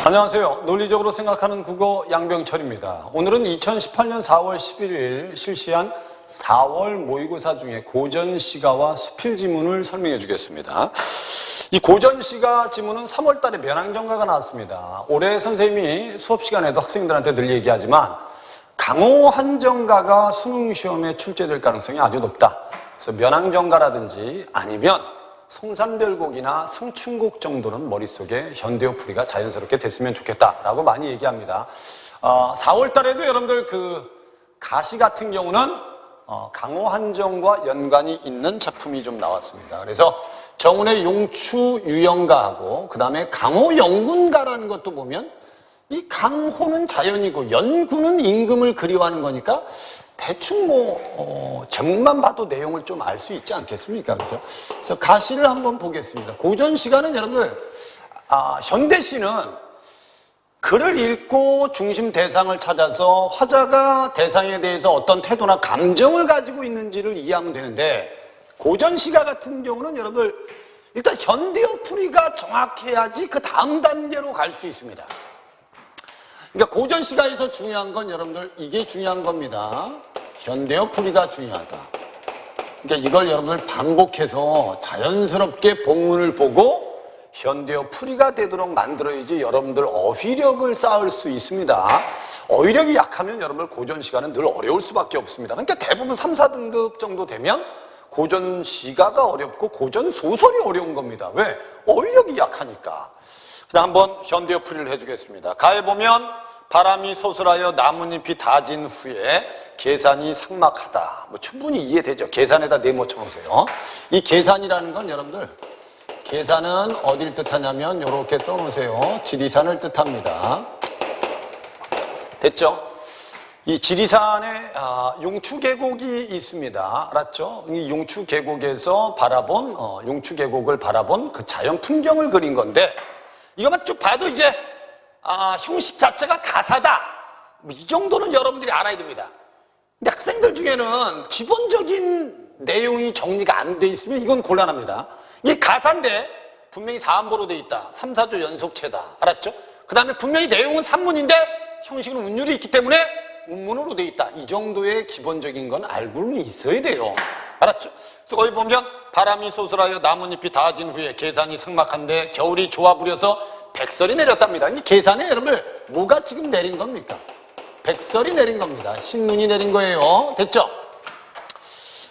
안녕하세요. 논리적으로 생각하는 국어 양병철입니다. 오늘은 2018년 4월 11일 실시한 4월 모의고사 중에 고전시가와 수필지문을 설명해 주겠습니다. 이 고전시가 지문은 3월 달에 면항전가가 나왔습니다. 올해 선생님이 수업 시간에도 학생들한테 늘 얘기하지만 강호 한정가가 수능시험에 출제될 가능성이 아주 높다. 그래서 면항전가라든지 아니면 성산별곡이나 상춘곡 정도는 머릿속에 현대어 풀이가 자연스럽게 됐으면 좋겠다라고 많이 얘기합니다. 4월 달에도 여러분들 그 가시 같은 경우는 강호 한정과 연관이 있는 작품이 좀 나왔습니다. 그래서 정운의 용추 유영가하고 그 다음에 강호 영군가라는 것도 보면 이 강호는 자연이고 연군은 임금을 그리워하는 거니까 대충 제목만 봐도 내용을 좀 알 수 있지 않겠습니까? 그죠? 그래서 가시를 한번 보겠습니다. 고전시가는 여러분들, 현대시는 글을 읽고 중심 대상을 찾아서 화자가 대상에 대해서 어떤 태도나 감정을 가지고 있는지를 이해하면 되는데, 고전시가 같은 경우는 여러분들, 일단 현대어 풀이가 정확해야지 그 다음 단계로 갈 수 있습니다. 그러니까 고전시가에서 중요한 건 여러분들 이게 중요한 겁니다. 현대어 풀이가 중요하다. 그러니까 이걸 여러분들 반복해서 자연스럽게 본문을 보고 현대어 풀이가 되도록 만들어야지 여러분들 어휘력을 쌓을 수 있습니다. 어휘력이 약하면 여러분들 고전시가는 늘 어려울 수밖에 없습니다. 그러니까 대부분 3, 4등급 정도 되면 고전시가가 어렵고 고전소설이 어려운 겁니다. 왜? 어휘력이 약하니까. 그냥 한번 현대어 풀이를 해주겠습니다. 가에 보면 바람이 소슬하여 나뭇잎이 다진 후에 계산이 삭막하다. 충분히 이해되죠? 계산에다 네모 쳐놓으세요. 이 계산이라는 건 여러분들 계산은 어딜 뜻하냐면 이렇게 써놓으세요. 지리산을 뜻합니다. 됐죠? 이 지리산에 용추계곡이 있습니다. 알았죠? 이 용추계곡에서 바라본 용추계곡을 바라본 그 자연 풍경을 그린 건데 이것만 쭉 봐도 이제 형식 자체가 가사다. 이 정도는 여러분들이 알아야 됩니다. 근데 학생들 중에는 기본적인 내용이 정리가 안 돼 있으면 이건 곤란합니다. 이게 가사인데 분명히 4음보로 돼 있다. 3, 4조 연속체다. 알았죠? 그 다음에 분명히 내용은 산문인데 형식은 운율이 있기 때문에 운문으로 돼 있다. 이 정도의 기본적인 건 알고는 있어야 돼요. 알았죠? 그래서 거기 보면 바람이 소슬하여 나뭇잎이 닿아진 후에 계산이 삭막한데 겨울이 좋아 부려서 백설이 내렸답니다. 이 계산에 여러분들 뭐가 지금 내린 겁니까? 백설이 내린 겁니다. 신눈이 내린 거예요. 됐죠?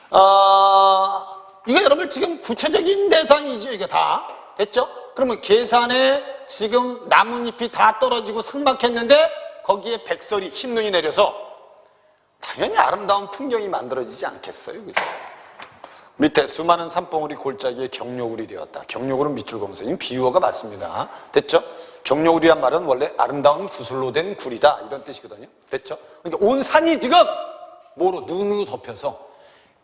이거 여러분들 지금 구체적인 대상이죠. 이게 다. 됐죠? 그러면 계산에 지금 나뭇잎이 다 떨어지고 삭막했는데 거기에 백설이 신눈이 내려서 당연히 아름다운 풍경이 만들어지지 않겠어요? 그죠? 밑에 수많은 산봉우리 골짜기에 경료굴이 되었다. 경료굴은 밑줄 검은서 비유어가 맞습니다. 됐죠? 경료굴이란 말은 원래 아름다운 구슬로 된 굴이다. 이런 뜻이거든요. 됐죠? 그러니까 온 산이 지금 뭐로? 눈으로 덮여서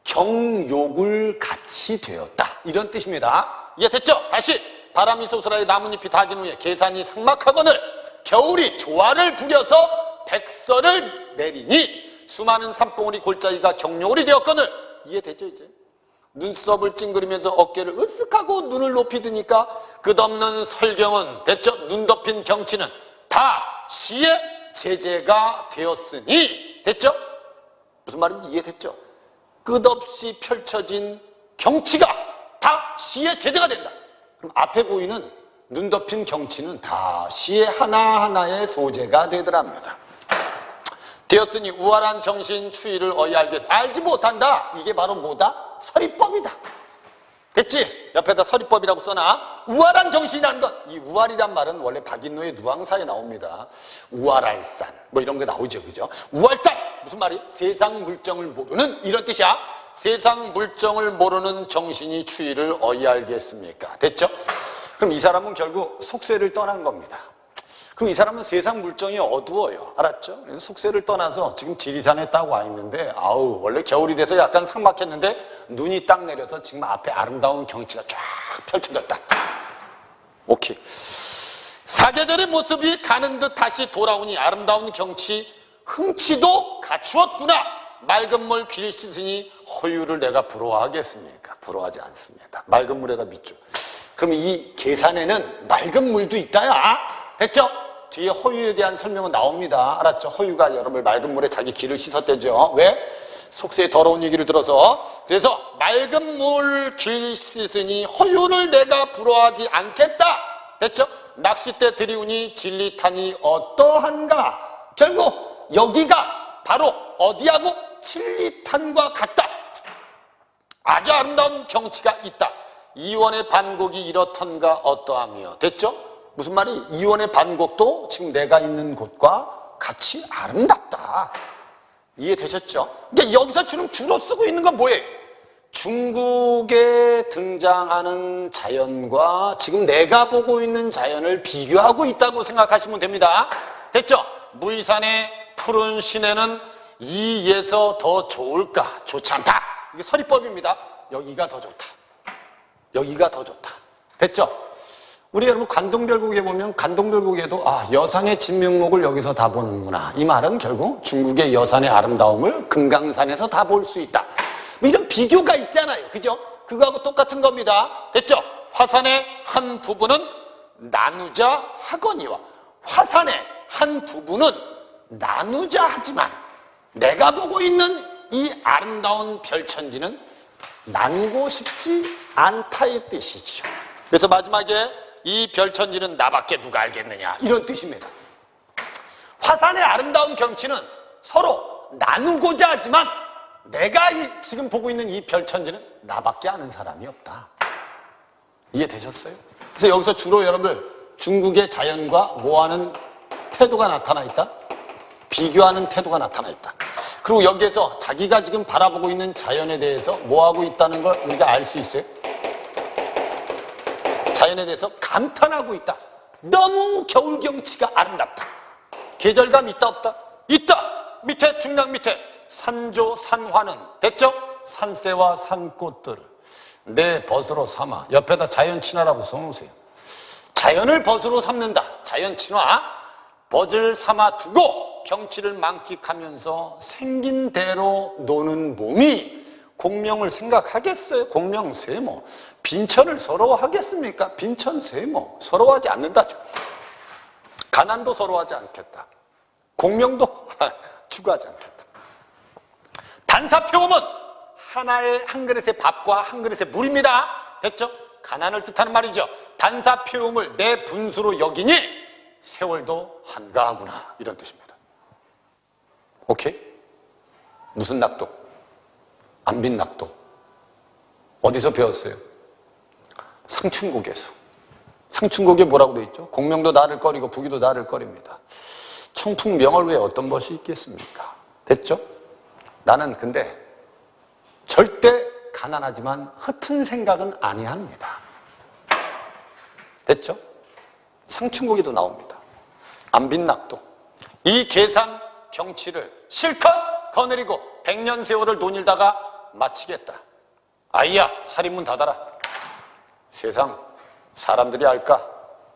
경료굴 같이 되었다. 이런 뜻입니다. 이해됐죠? 다시 바람이 소슬하여 나뭇잎이 닿은 후에 계산이 삭막하거늘 겨울이 조화를 부려서 백설을 내리니 수많은 산봉우리 골짜기가 경료굴이 되었거늘 이해됐죠 이제? 눈썹을 찡그리면서 어깨를 으쓱하고 눈을 높이 드니까 끝없는 설경은 됐죠? 눈 덮인 경치는 다 시의 제재가 되었으니 됐죠? 무슨 말인지 이해됐죠? 끝없이 펼쳐진 경치가 다 시의 제재가 된다. 그럼 앞에 보이는 눈 덮인 경치는 다 시의 하나하나의 소재가 되더랍니다. 되었으니 우월한 정신 추이를 알지 못한다. 이게 바로 뭐다? 서리법이다. 됐지? 옆에다 서리법이라고 써놔. 우월한 정신이라는 것. 이 우월이란 말은 원래 박인노의 누앙사에 나옵니다. 우월할산 뭐 이런 거 나오죠. 그죠? 우월산 무슨 말이에요? 세상 물정을 모르는 이런 뜻이야. 세상 물정을 모르는 정신이 추이를 알겠습니까? 됐죠? 그럼 이 사람은 결국 속세를 떠난 겁니다. 그럼 이 사람은 세상 물정이 어두워요. 알았죠? 그래서 속세를 떠나서 지금 지리산에 딱 와 있는데 원래 겨울이 돼서 약간 삭막했는데 눈이 딱 내려서 지금 앞에 아름다운 경치가 쫙 펼쳐졌다. 오케이. 사계절의 모습이 가는 듯 다시 돌아오니 아름다운 경치 흥치도 갖추었구나. 맑은 물 귀를 씻으니 허유를 내가 부러워하겠습니까? 부러워하지 않습니다. 맑은 물에다 밑줄. 그럼 이 계산에는 맑은 물도 있다야. 됐죠? 뒤에 허유에 대한 설명은 나옵니다. 알았죠? 허유가 여러분 맑은 물에 자기 기를 씻었대죠. 왜? 속세의 더러운 얘기를 들어서. 그래서 맑은 물 길 씻으니 허유를 내가 부러워하지 않겠다. 됐죠? 낚싯대 들이우니 진리탄이 어떠한가? 결국 여기가 바로 어디하고? 진리탄과 같다. 아주 아름다운 경치가 있다. 이원의 반곡이 이렇던가 어떠하며. 됐죠? 무슨 말이? 이원의 반곡도 지금 내가 있는 곳과 같이 아름답다. 이해되셨죠? 근데 여기서 지금 주로 쓰고 있는 건 뭐예요? 중국에 등장하는 자연과 지금 내가 보고 있는 자연을 비교하고 있다고 생각하시면 됩니다. 됐죠? 무이산의 푸른 시내는 이에서 더 좋을까? 좋지 않다. 이게 서리법입니다. 여기가 더 좋다. 여기가 더 좋다. 됐죠? 우리 여러분 관동별곡에 보면 관동별곡에도 여산의 진면목을 여기서 다 보는구나. 이 말은 결국 중국의 여산의 아름다움을 금강산에서 다 볼 수 있다. 뭐 이런 비교가 있잖아요. 그죠? 그거하고 똑같은 겁니다. 됐죠? 화산의 한 부분은 나누자 하거니와 화산의 한 부분은 나누자 하지만 내가 보고 있는 이 아름다운 별천지는 나누고 싶지 않다의 뜻이죠. 그래서 마지막에 이 별천지는 나밖에 누가 알겠느냐 이런 뜻입니다. 화산의 아름다운 경치는 서로 나누고자 하지만 내가 지금 보고 있는 이 별천지는 나밖에 아는 사람이 없다. 이해되셨어요? 그래서 여기서 주로 여러분들 중국의 자연과 뭐하는 태도가 나타나 있다? 비교하는 태도가 나타나 있다. 그리고 여기에서 자기가 지금 바라보고 있는 자연에 대해서 뭐하고 있다는 걸 우리가 알 수 있어요? 자연에 대해서 감탄하고 있다. 너무 겨울 경치가 아름답다. 계절감 있다 없다? 있다. 밑에 중량 밑에 산조 산화는 됐죠? 산새와 산꽃들을 내 벗으로 삼아. 옆에다 자연 친화라고 써놓으세요. 자연을 벗으로 삼는다. 자연 친화. 벗을 삼아 두고 경치를 만끽하면서 생긴 대로 노는 몸이 공명을 생각하겠어요? 공명세모. 빈천을 서러워하겠습니까? 빈천세모. 서러워하지 않는다죠. 가난도 서러워하지 않겠다. 공명도 추구하지 않겠다. 단사표음은 하나의 한 그릇의 밥과 한 그릇의 물입니다. 됐죠? 가난을 뜻하는 말이죠. 단사표음을 내 분수로 여기니 세월도 한가하구나 이런 뜻입니다. 오케이? 무슨 낙도? 안빈 낙도. 어디서 배웠어요? 상춘곡에서. 상춘곡에 뭐라고 되어 있죠? 공명도 나를 꺼리고 부귀도 나를 꺼립니다. 청풍명월 외에 어떤 것이 있겠습니까? 됐죠? 나는 근데 절대 가난하지만 흩은 생각은 아니합니다. 됐죠? 상춘곡에도 나옵니다. 안빈낙도. 이 계산 경치를 실컷 거느리고 100년 세월을 논일다가 마치겠다. 아이야, 살인문 닫아라. 세상 사람들이 알까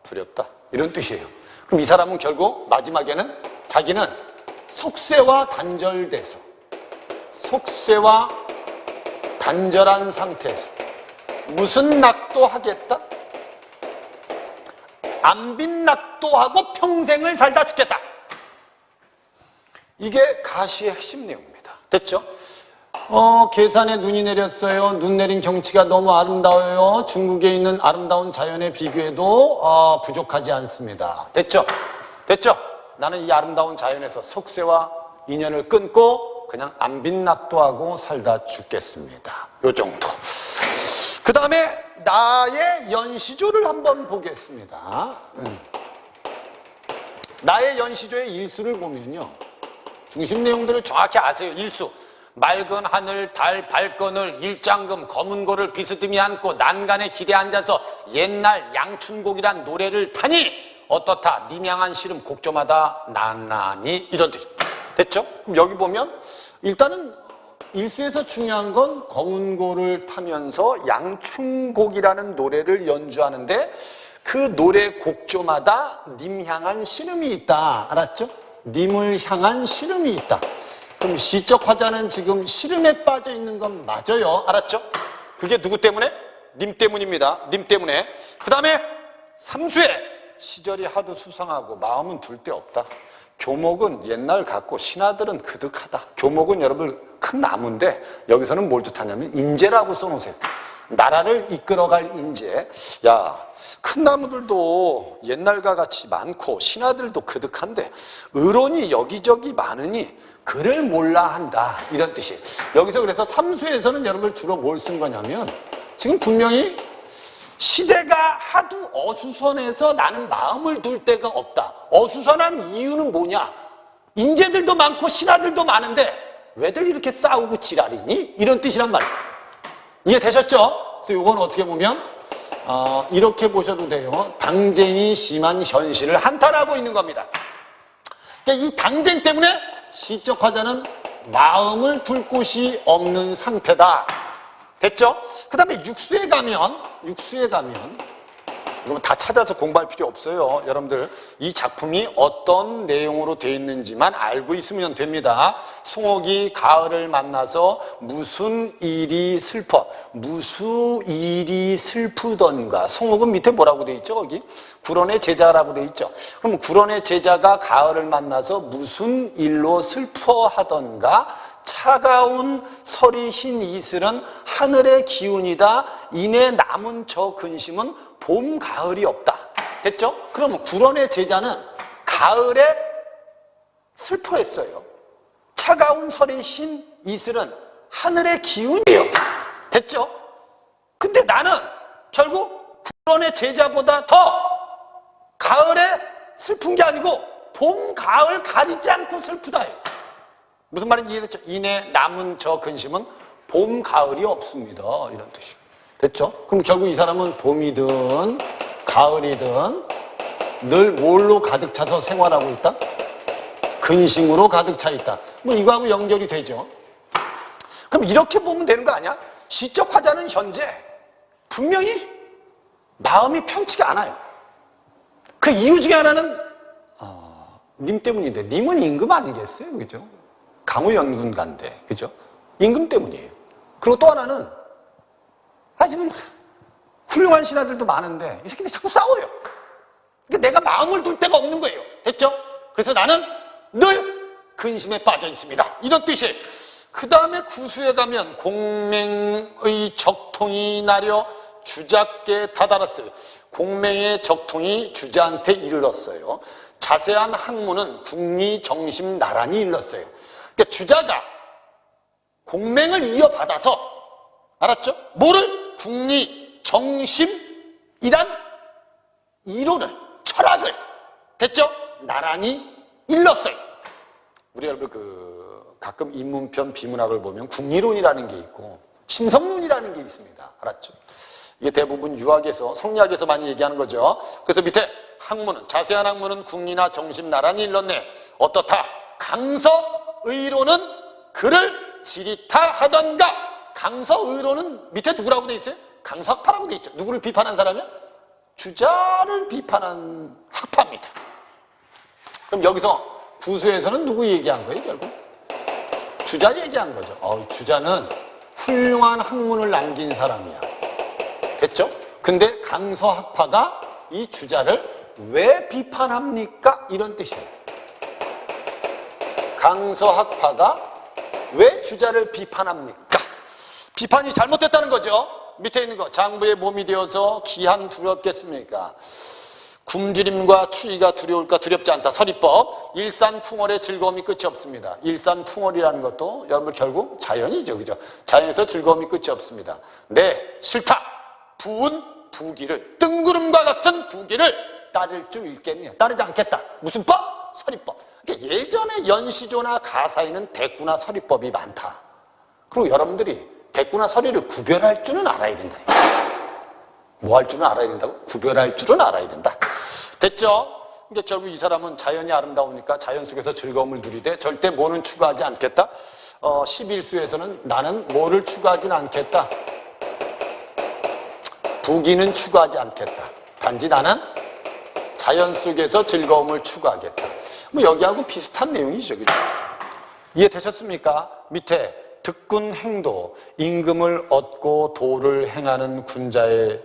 두렵다. 이런 뜻이에요. 그럼 이 사람은 결국 마지막에는 자기는 속세와 단절돼서 속세와 단절한 상태에서 무슨 낙도 하겠다? 안빈 낙도하고 평생을 살다 죽겠다. 이게 가시의 핵심 내용입니다. 됐죠? 계산에 눈이 내렸어요. 눈 내린 경치가 너무 아름다워요. 중국에 있는 아름다운 자연에 비교해도 부족하지 않습니다. 됐죠? 됐죠? 나는 이 아름다운 자연에서 속세와 인연을 끊고 그냥 안빈낙도하고 살다 죽겠습니다. 요 정도. 그 다음에 나의 연시조를 한번 보겠습니다. 나의 연시조의 일수를 보면요. 중심 내용들을 정확히 아세요. 일수. 맑은 하늘, 달, 발건을, 일장금, 검은 고를 비스듬히 안고 난간에 기대 앉아서 옛날 양춘곡이란 노래를 타니 어떻다. 님양한 시름 곡조마다 나나니 이런 뜻. 됐죠? 그럼 여기 보면 일단은 일수에서 중요한 건 검은 고를 타면서 양춘곡이라는 노래를 연주하는데 그 노래 곡조마다 님 향한 시름이 있다. 알았죠? 님을 향한 시름이 있다. 그럼 시적 화자는 지금 시름에 빠져 있는 건 맞아요. 알았죠? 그게 누구 때문에? 님 때문입니다. 님 때문에. 그 다음에 삼수에 시절이 하도 수상하고 마음은 둘 데 없다. 교목은 옛날 같고 신하들은 그득하다. 교목은 여러분 큰 나무인데 여기서는 뭘 뜻하냐면 인재라고 써놓으세요. 나라를 이끌어갈 인재. 야, 큰 나무들도 옛날과 같이 많고 신하들도 그득한데 의론이 여기저기 많으니 그를 몰라 한다. 이런 뜻이에요. 여기서 그래서 삼수에서는 여러분 주로 뭘 쓴 거냐면 지금 분명히 시대가 하도 어수선해서 나는 마음을 둘 데가 없다. 어수선한 이유는 뭐냐? 인재들도 많고 신하들도 많은데 왜들 이렇게 싸우고 지랄이니? 이런 뜻이란 말이에요. 이해되셨죠? 그래서 이건 어떻게 보면 이렇게 보셔도 돼요. 당쟁이 심한 현실을 한탄하고 있는 겁니다. 그러니까 이 당쟁 때문에 시적 화자는 마음을 둘 곳이 없는 상태다. 됐죠? 그 다음에 육수에 가면 이거 다 찾아서 공부할 필요 없어요. 여러분들 이 작품이 어떤 내용으로 되어 있는지만 알고 있으면 됩니다. 송옥이 가을을 만나서 무슨 일이 슬프던가. 송옥은 밑에 뭐라고 되어 있죠? 거기 구런의 제자라고 되어 있죠. 그럼 구런의 제자가 가을을 만나서 무슨 일로 슬퍼하던가. 차가운 설이 흰 이슬은 하늘의 기운이다. 이내 남은 저 근심은 봄, 가을이 없다. 됐죠? 그러면 구런의 제자는 가을에 슬퍼했어요. 차가운 설이 흰 이슬은 하늘의 기운이에요. 됐죠? 근데 나는 결국 구런의 제자보다 더 가을에 슬픈 게 아니고 봄, 가을 가리지 않고 슬프다예요. 무슨 말인지 이해됐죠? 이내 남은 저 근심은 봄, 가을이 없습니다. 이런 뜻이에요. 됐죠? 그럼 결국 이 사람은 봄이든 가을이든 늘 뭘로 가득 차서 생활하고 있다? 근심으로 가득 차 있다. 뭐 이거하고 연결이 되죠. 그럼 이렇게 보면 되는 거 아니야? 시적 화자는 현재 분명히 마음이 편치가 않아요. 그 이유 중에 하나는 님 때문인데, 님은 임금 아니겠어요? 그죠? 강우연근가인데, 그죠? 임금 때문이에요. 그리고 또 하나는, 지금 훌륭한 신하들도 많은데, 이 새끼들이 자꾸 싸워요. 그러니까 내가 마음을 둘 데가 없는 거예요. 됐죠? 그래서 나는 늘 근심에 빠져 있습니다. 이런 뜻이에요. 그 다음에 구수에 가면 공맹의 적통이 나려 주자께 다다랐어요. 공맹의 적통이 주자한테 이르렀어요. 자세한 학문은 국리 정심 나란히 일렀어요. 그러니까 주자가 공맹을 이어받아서, 알았죠? 뭐를? 국리 정심이란 이론을, 철학을, 됐죠? 나란히 일렀어요. 우리 여러분 가끔 인문편 비문학을 보면 국리론이라는 게 있고 심성론이라는 게 있습니다. 알았죠? 이게 대부분 유학에서, 성리학에서 많이 얘기하는 거죠. 그래서 밑에 학문은, 자세한 학문은 국리나 정심 나란히 일렀네. 어떻다? 강서의로는 그를 지리타하던가. 강서의로는 밑에 누구라고 돼 있어요? 강서학파라고 돼 있죠. 누구를 비판한 사람이야? 주자를 비판한 학파입니다. 그럼 여기서 구수에서는 누구 얘기한 거예요, 결국? 주자 얘기한 거죠. 주자는 훌륭한 학문을 남긴 사람이야. 됐죠? 근데 강서학파가 이 주자를 왜 비판합니까? 이런 뜻이에요. 강서학파가 왜 주자를 비판합니까? 비판이 잘못됐다는 거죠. 밑에 있는 거, 장부의 몸이 되어서 기한 두렵겠습니까? 굶주림과 추위가 두려울까? 두렵지 않다. 서리법. 일산풍월의 즐거움이 끝이 없습니다. 일산풍월이라는 것도 여러분 결국 자연이죠. 그죠? 자연에서 즐거움이 끝이 없습니다. 네, 싫다. 부은 부기를, 뜬구름과 같은 부기를 따를 줄 있겠느냐? 따르지 않겠다. 무슨 법? 서리법. 그러니까 예전에 연시조나 가사에는 대꾸나 서리법이 많다. 그리고 여러분들이 대꾸나 서리를 구별할 줄은 알아야 된다. 뭐 할 줄은 알아야 된다고? 구별할 줄은 알아야 된다. 됐죠? 그러니까 결국 이 사람은 자연이 아름다우니까 자연 속에서 즐거움을 누리되 절대 뭐는 추구하지 않겠다. 11수에서는 나는 뭐를 추구하진 않겠다. 부귀는 추구하지 않겠다. 단지 나는 자연 속에서 즐거움을 추구하겠다. 뭐 여기하고 비슷한 내용이죠. 그죠? 이해되셨습니까? 밑에 득군 행도, 임금을 얻고 도를 행하는 군자의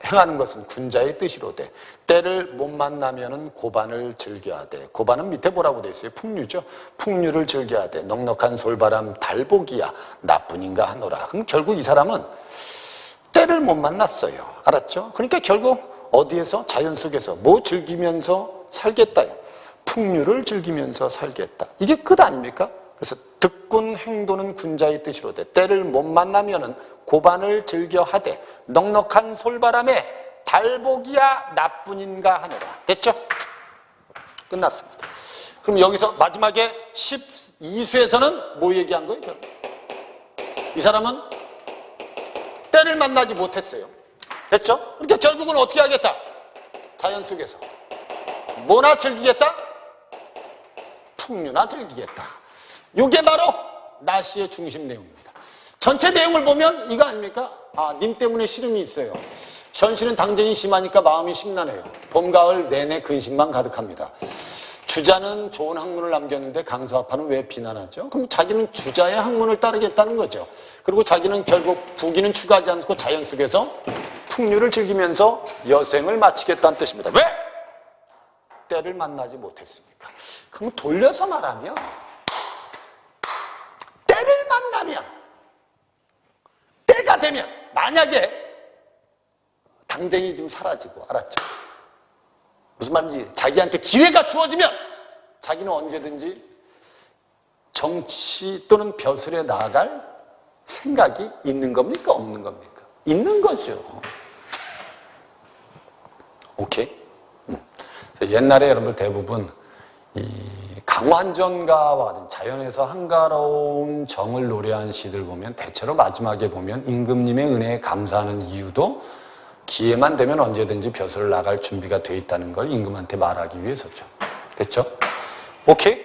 행하는 것은 군자의 뜻이로되 때를 못 만나면은 고반을 즐겨하되, 고반은 밑에 뭐라고 돼 있어요? 풍류죠. 풍류를 즐겨하되 넉넉한 솔바람 달보기야 나뿐인가 하노라. 그럼 결국 이 사람은 때를 못 만났어요. 알았죠? 그러니까 결국 어디에서? 자연 속에서 뭐 즐기면서 살겠다요. 풍류를 즐기면서 살겠다. 이게 끝 아닙니까? 그래서 득군 행도는 군자의 뜻이로되 때를 못 만나면은 고반을 즐겨하되 넉넉한 솔바람에 달보기야 나뿐인가 하노라. 됐죠? 끝났습니다. 그럼 여기서 마지막에 12수에서는 뭐 얘기한 거예요? 이 사람은 때를 만나지 못했어요. 됐죠? 그러니까 결국은 어떻게 하겠다? 자연 속에서 뭐나 즐기겠다? 풍류나 즐기겠다. 이게 바로 나시의 중심 내용입니다. 전체 내용을 보면 이거 아닙니까? 아, 님 때문에 시름이 있어요. 현실은 당쟁이 심하니까 마음이 심란해요. 봄, 가을 내내 근심만 가득합니다. 주자는 좋은 학문을 남겼는데 강사파는 왜 비난하죠? 그럼 자기는 주자의 학문을 따르겠다는 거죠. 그리고 자기는 결국 부귀는 추구하지 않고 자연 속에서 풍류를 즐기면서 여생을 마치겠다는 뜻입니다. 왜? 때를 만나지 못했습니까? 그럼 돌려서 말하면 때를 만나면, 때가 되면, 만약에 당쟁이 좀 사라지고, 알았죠? 무슨 말인지, 자기한테 기회가 주어지면 자기는 언제든지 정치 또는 벼슬에 나아갈 생각이 있는 겁니까? 없는 겁니까? 있는 거죠. 오케이? 옛날에 여러분들 대부분 이 강환전가와 같은 자연에서 한가로운 정을 노래한 시들 보면 대체로 마지막에 보면 임금님의 은혜에 감사하는 이유도 기회만 되면 언제든지 벼슬을 나갈 준비가 돼 있다는 걸 임금한테 말하기 위해서죠. 됐죠? 오케이?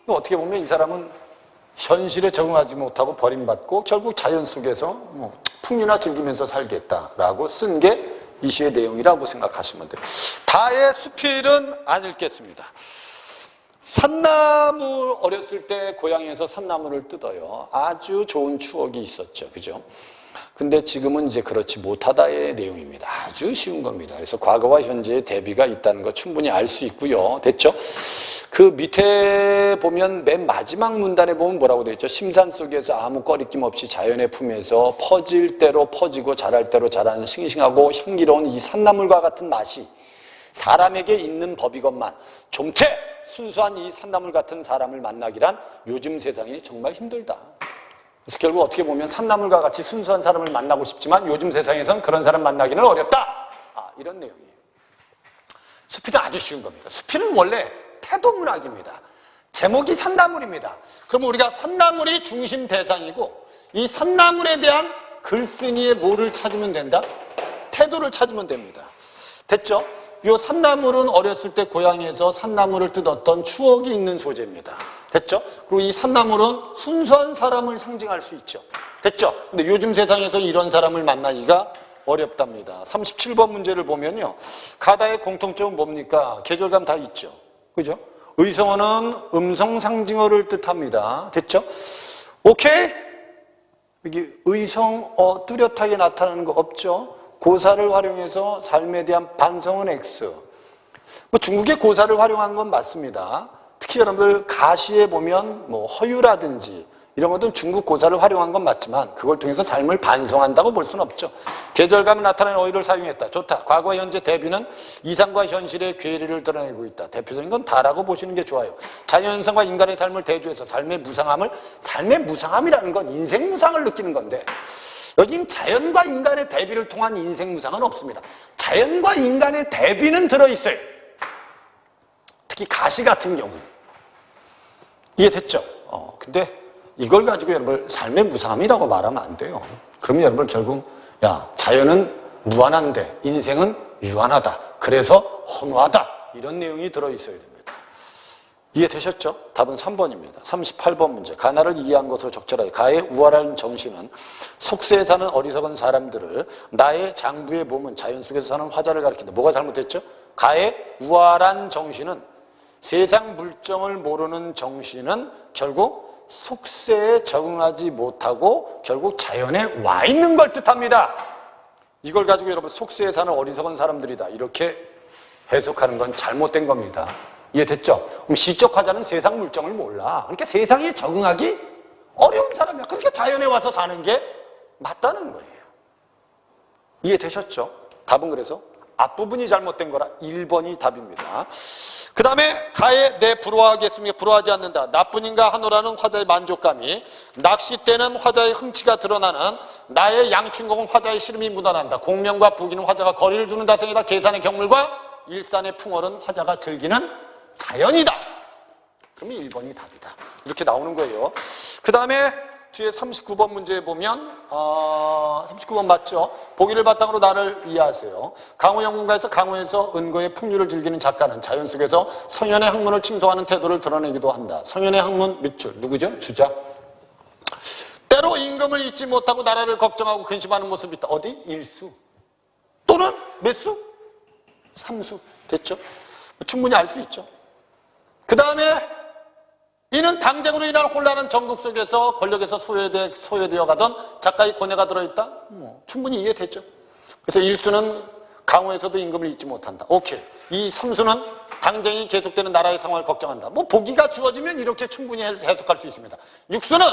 어떻게 보면 이 사람은 현실에 적응하지 못하고 버림받고 결국 자연 속에서 뭐 풍류나 즐기면서 살겠다라고 쓴 게 이 시의 내용이라고 생각하시면 돼요. 다의 수필은 안 읽겠습니다. 산나무, 어렸을 때 고향에서 산나무를 뜯어요. 아주 좋은 추억이 있었죠. 그죠? 근데 지금은 이제 그렇지 못하다의 내용입니다. 아주 쉬운 겁니다. 그래서 과거와 현재의 대비가 있다는 거 충분히 알 수 있고요. 됐죠? 그 밑에 보면 맨 마지막 문단에 보면 뭐라고 되어 있죠? 심산 속에서 아무 꺼리낌 없이 자연의 품에서 퍼질 대로 퍼지고 자랄 대로 자라는 싱싱하고 향기로운 이 산나물과 같은 맛이 사람에게 있는 법이건만 좀채 순수한 이 산나물 같은 사람을 만나기란 요즘 세상이 정말 힘들다. 그래서 결국 어떻게 보면 산나물과 같이 순수한 사람을 만나고 싶지만 요즘 세상에선 그런 사람 만나기는 어렵다. 아, 이런 내용이에요. 수필은 아주 쉬운 겁니다. 수필은 원래 태도문학입니다. 제목이 산나물입니다. 그럼 우리가 산나물이 중심 대상이고 이 산나물에 대한 글쓴이의 뭐를 찾으면 된다? 태도를 찾으면 됩니다. 됐죠? 이 산나물은 어렸을 때 고향에서 산나물을 뜯었던 추억이 있는 소재입니다. 됐죠? 그리고 이 산나물은 순수한 사람을 상징할 수 있죠. 됐죠? 근데 요즘 세상에서 이런 사람을 만나기가 어렵답니다. 37번 문제를 보면요. 가다의 공통점은 뭡니까? 계절감 다 있죠. 그죠? 의성어는 음성 상징어를 뜻합니다. 됐죠? 오케이? 여기 의성어 뚜렷하게 나타나는 거 없죠? 고사를 활용해서 삶에 대한 반성은 X. 뭐 중국의 고사를 활용한 건 맞습니다. 특히 여러분들 가시에 보면 뭐 허유라든지 이런 것들은 중국 고사를 활용한 건 맞지만 그걸 통해서 삶을 반성한다고 볼 수는 없죠. 계절감이 나타나는 어휘를 사용했다. 좋다. 과거 현재 대비는 이상과 현실의 괴리를 드러내고 있다. 대표적인 건 다라고 보시는 게 좋아요. 자연현상과 인간의 삶을 대조해서 삶의 무상함이라는 건 인생 무상을 느끼는 건데 여긴 자연과 인간의 대비를 통한 인생 무상은 없습니다. 자연과 인간의 대비는 들어있어요. 특히 가시 같은 경우. 이해됐죠? 근데 이걸 가지고 여러분 삶의 무상함이라고 말하면 안 돼요. 그러면 여러분 결국 야 자연은 무한한데 인생은 유한하다. 그래서 허무하다. 이런 내용이 들어있어야 됩니다. 이해되셨죠? 답은 3번입니다. 38번 문제. 가나를 이해한 것으로 적절하게 가의 우월한 정신은 속세에 사는 어리석은 사람들을 나의 장부의 몸은 자연 속에서 사는 화자를 가리킨다. 뭐가 잘못됐죠? 가의 우월한 정신은 세상 물정을 모르는 정신은 결국 속세에 적응하지 못하고 결국 자연에 와 있는 걸 뜻합니다. 이걸 가지고 여러분 속세에 사는 어리석은 사람들이다 이렇게 해석하는 건 잘못된 겁니다. 이해됐죠? 그럼 시적 화자는 세상 물정을 몰라. 그러니까 세상에 적응하기 어려운 사람이야. 그러니까 자연에 와서 사는 게 맞다는 거예요. 이해되셨죠? 답은 그래서 앞부분이 잘못된 거라 1번이 답입니다. 그 다음에 가에 내 부러워하겠습니까? 부러워하지 않는다. 나뿐인가 하노라는 화자의 만족감이, 낚시 때는 화자의 흥치가 드러나는, 나의 양춘공은 화자의 시름이 묻어난다. 공명과 부기는 화자가 거리를 두는 다성이다. 계산의 경물과 일산의 풍월은 화자가 즐기는 자연이다. 그러면 1번이 답이다. 이렇게 나오는 거예요. 그 다음에 뒤에 39번 문제에 보면 39번 맞죠? 보기를 바탕으로 나를 이해하세요. 강호 영문가에서 강호에서 은거의 풍류를 즐기는 작가는 자연 속에서 성현의 학문을 칭송하는 태도를 드러내기도 한다. 성현의 학문 밑줄 누구죠? 주자. 때로 임금을 잊지 못하고 나라를 걱정하고 근심하는 모습이 있다. 어디? 일수 또는 몇 수? 3수. 됐죠? 충분히 알 수 있죠. 그 다음에 이는 당쟁으로 인한 혼란한 전국 속에서 권력에서 소외되어 가던 작가의 고뇌가 들어있다? 충분히 이해되죠. 그래서 일수는 강호에서도 임금을 잊지 못한다. 오케이. 이 3수는 당쟁이 계속되는 나라의 상황을 걱정한다. 보기가 주어지면 이렇게 충분히 해석할 수 있습니다. 6수는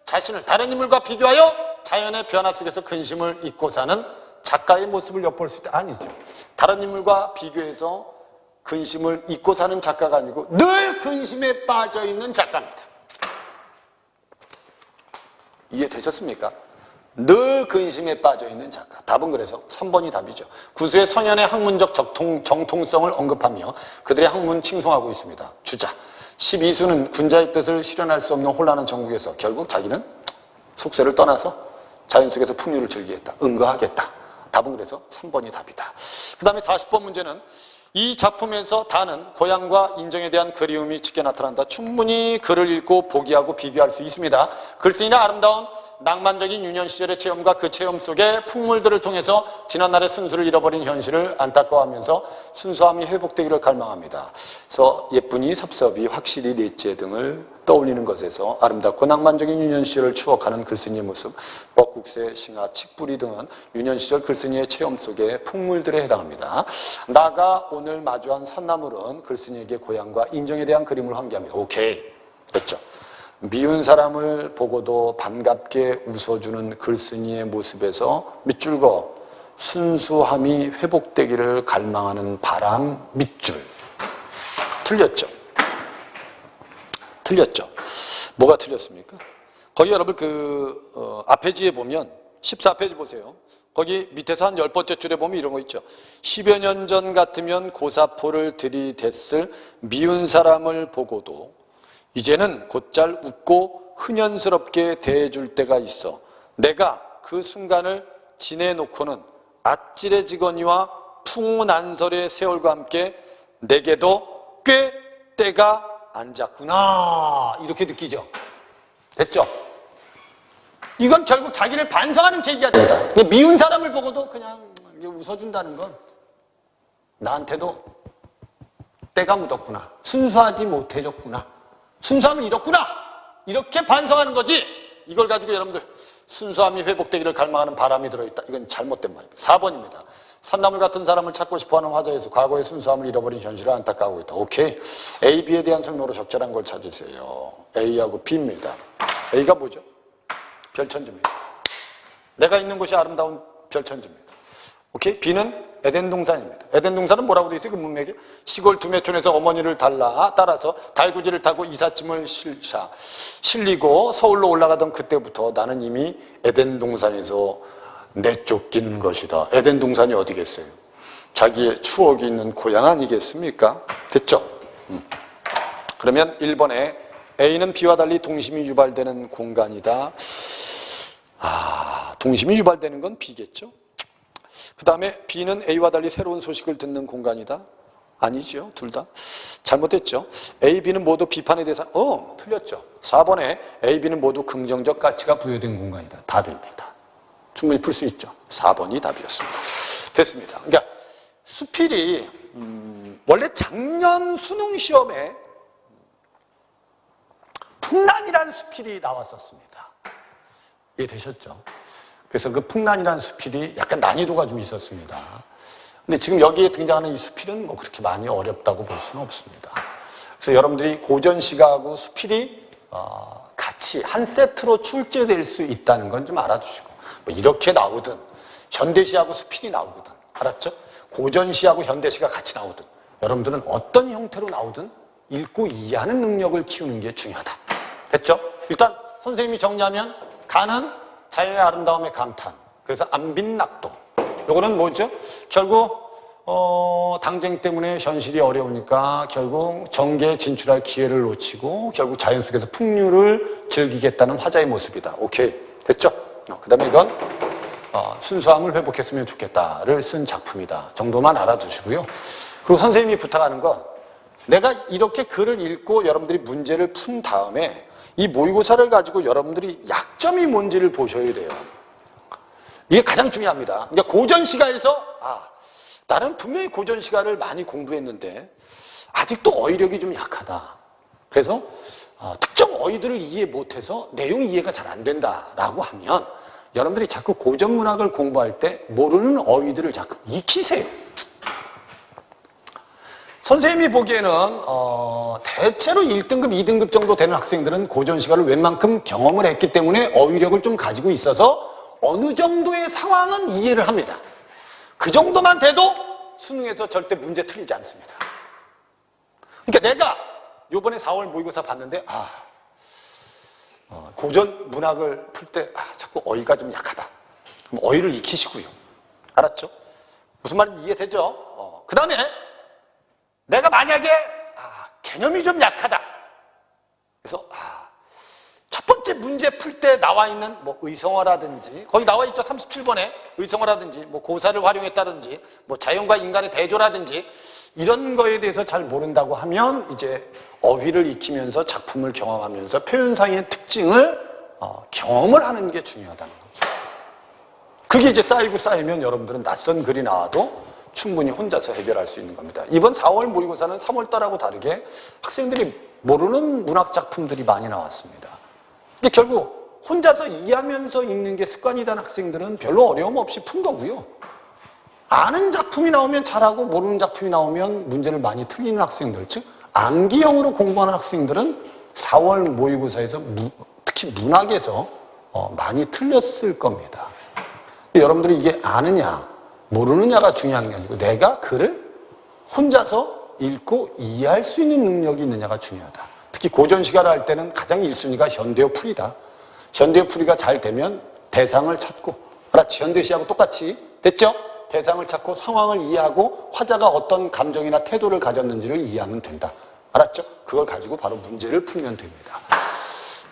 자신을 다른 인물과 비교하여 자연의 변화 속에서 근심을 잊고 사는 작가의 모습을 엿볼 수 있다. 아니죠. 다른 인물과 비교해서 근심을 잊고 사는 작가가 아니고 늘 근심에 빠져 있는 작가입니다. 이해되셨습니까? 늘 근심에 빠져 있는 작가. 답은 그래서 3번이 답이죠. 구수의 성현의 학문적 정통성을 언급하며 그들의 학문 칭송하고 있습니다. 주자. 12수는 군자의 뜻을 실현할 수 없는 혼란한 전국에서 결국 자기는 속세를 떠나서 자연 속에서 풍류를 즐기겠다. 응거하겠다. 답은 그래서 3번이 답이다. 그 다음에 40번 문제는 이 작품에서 다는 고향과 인정에 대한 그리움이 짙게 나타난다. 충분히 글을 읽고 보기하고 비교할 수 있습니다. 글쓰기는 아름다운 낭만적인 유년 시절의 체험과 그 체험 속의 풍물들을 통해서 지난날의 순수를 잃어버린 현실을 안타까워하면서 순수함이 회복되기를 갈망합니다. 그래서 예쁘니 섭섭이 확실히 넷째 등을 떠올리는 것에서 아름답고 낭만적인 유년 시절을 추억하는 글쓴이의 모습, 뻐국새, 싱하, 칡뿌리 등은 유년 시절 글쓴이의 체험 속의 풍물들에 해당합니다. 나가 오늘 마주한 산나물은 글쓴이에게 고향과 인정에 대한 그림을 환기합니다. 오케이. 됐죠? 미운 사람을 보고도 반갑게 웃어주는 글쓴이의 모습에서 밑줄 그어 순수함이 회복되기를 갈망하는 바람 밑줄. 틀렸죠? 틀렸죠? 뭐가 틀렸습니까? 거기 여러분 앞에 지에 보면 14페이지 보세요. 거기 밑에서 한 10번째 줄에 보면 이런 거 있죠. 10여 년 전 같으면 고사포를 들이댔을 미운 사람을 보고도 이제는 곧잘 웃고 흔연스럽게 대해줄 때가 있어. 내가 그 순간을 지내놓고는 아찔해지거니와 풍운안설의 세월과 함께 내게도 꽤 때가 앉았구나. 이렇게 느끼죠. 됐죠? 이건 결국 자기를 반성하는 계기가 됩니다. 미운 사람을 보고도 그냥 웃어준다는 건 나한테도 때가 묻었구나. 순수하지 못해졌구나. 순수함을 잃었구나. 이렇게 반성하는 거지. 이걸 가지고 여러분들 순수함이 회복되기를 갈망하는 바람이 들어있다. 이건 잘못된 말입니다. 4번입니다. 산나물 같은 사람을 찾고 싶어하는 화자에서 과거의 순수함을 잃어버린 현실을 안타까워하고 있다. 오케이. A, B에 대한 설명으로 적절한 걸 찾으세요. A하고 B입니다. A가 뭐죠? 별천지입니다. 내가 있는 곳이 아름다운 별천지입니다. 오케이? B는 에덴 동산입니다. 에덴 동산은 뭐라고 되어 있어요? 그 문맥에? 시골 두매촌에서 어머니를 따라서 달구지를 타고 이삿짐을 실리고 서울로 올라가던 그때부터 나는 이미 에덴 동산에서 내쫓긴 것이다. 에덴 동산이 어디겠어요? 자기의 추억이 있는 고향 아니겠습니까? 됐죠? 그러면 1번에 A는 B와 달리 동심이 유발되는 공간이다. 동심이 유발되는 건 B겠죠? 그 다음에 B는 A와 달리 새로운 소식을 듣는 공간이다. 아니죠. 둘 다 잘못됐죠. A, B는 모두 비판의 대상. 틀렸죠. 4번에 A, B는 모두 긍정적 가치가 부여된 공간이다. 답입니다. 충분히 풀 수 있죠. 4번이 답이었습니다. 됐습니다. 그러니까 수필이 원래 작년 수능 시험에 풍란이라는 수필이 나왔었습니다. 이해되셨죠? 그래서 그 풍란이라는 수필이 약간 난이도가 좀 있었습니다. 근데 지금 여기에 등장하는 이 수필은 뭐 그렇게 많이 어렵다고 볼 수는 없습니다. 그래서 여러분들이 고전시가하고 수필이 같이 한 세트로 출제될 수 있다는 건 좀 알아두시고, 뭐 이렇게 나오든 현대시하고 수필이 나오거든, 알았죠? 고전시하고 현대시가 같이 나오든 여러분들은 어떤 형태로 나오든 읽고 이해하는 능력을 키우는 게 중요하다. 됐죠? 일단 선생님이 정리하면 가는 자연의 아름다움의 감탄, 그래서 안빈낙도. 요거는 뭐죠? 결국 당쟁 때문에 현실이 어려우니까 결국 정계에 진출할 기회를 놓치고 결국 자연 속에서 풍류를 즐기겠다는 화자의 모습이다. 오케이, 됐죠? 그 다음에 이건 순수함을 회복했으면 좋겠다를 쓴 작품이다 정도만 알아두시고요. 그리고 선생님이 부탁하는 건 내가 이렇게 글을 읽고 여러분들이 문제를 푼 다음에 이 모의고사를 가지고 여러분들이 약점이 뭔지를 보셔야 돼요. 이게 가장 중요합니다. 그러니까 고전시가에서 나는 분명히 고전시가를 많이 공부했는데 아직도 어휘력이 좀 약하다. 그래서 특정 어휘들을 이해 못해서 내용 이해가 잘 안 된다라고 하면 여러분들이 자꾸 고전문학을 공부할 때 모르는 어휘들을 자꾸 익히세요. 선생님이 보기에는 대체로 1등급, 2등급 정도 되는 학생들은 고전시가를 웬만큼 경험을 했기 때문에 어휘력을 좀 가지고 있어서 어느 정도의 상황은 이해를 합니다. 그 정도만 돼도 수능에서 절대 문제 틀리지 않습니다. 그러니까 내가 요번에 4월 모의고사 봤는데 고전 문학을 풀 때 자꾸 어휘가 좀 약하다. 그럼 어휘를 익히시고요. 알았죠? 무슨 말인지 이해되죠? 그 다음에 내가 만약에 개념이 좀 약하다. 그래서 첫 번째 문제 풀 때 나와 있는 뭐 의성어라든지 거기 나와 있죠. 37번에 의성어라든지 뭐 고사를 활용했다든지 뭐 자연과 인간의 대조라든지 이런 거에 대해서 잘 모른다고 하면 이제 어휘를 익히면서 작품을 경험하면서 표현상의 특징을 경험을 하는 게 중요하다는 거죠. 그게 이제 쌓이면 여러분들은 낯선 글이 나와도 충분히 혼자서 해결할 수 있는 겁니다. 이번 4월 모의고사는 3월달하고 다르게 학생들이 모르는 문학 작품들이 많이 나왔습니다. 근데 결국 혼자서 이해하면서 읽는 게 습관이 된 학생들은 별로 어려움 없이 푼 거고요. 아는 작품이 나오면 잘하고 모르는 작품이 나오면 문제를 많이 틀리는 학생들, 즉 암기형으로 공부하는 학생들은 4월 모의고사에서 특히 문학에서 많이 틀렸을 겁니다. 여러분들이 이게 아느냐 모르느냐가 중요한 게 아니고 내가 글을 혼자서 읽고 이해할 수 있는 능력이 있느냐가 중요하다. 특히 고전시가를 할 때는 가장 1순위가 현대어 풀이다. 현대어 풀이가 잘 되면 대상을 찾고, 알았지? 현대시하고 똑같이 됐죠? 대상을 찾고 상황을 이해하고 화자가 어떤 감정이나 태도를 가졌는지를 이해하면 된다. 알았죠? 그걸 가지고 바로 문제를 풀면 됩니다.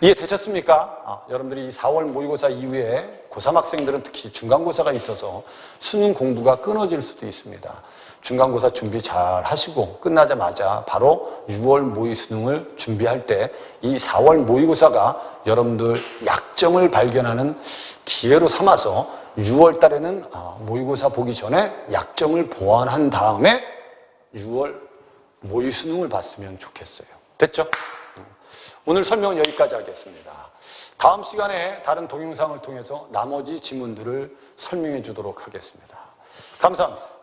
이해되셨습니까? 여러분들이 4월 모의고사 이후에 고3 학생들은 특히 중간고사가 있어서 수능 공부가 끊어질 수도 있습니다. 중간고사 준비 잘 하시고 끝나자마자 바로 6월 모의수능을 준비할 때 이 4월 모의고사가 여러분들 약점을 발견하는 기회로 삼아서 6월 달에는 모의고사 보기 전에 약점을 보완한 다음에 6월 모의수능을 봤으면 좋겠어요. 됐죠? 오늘 설명은 여기까지 하겠습니다. 다음 시간에 다른 동영상을 통해서 나머지 지문들을 설명해 주도록 하겠습니다. 감사합니다.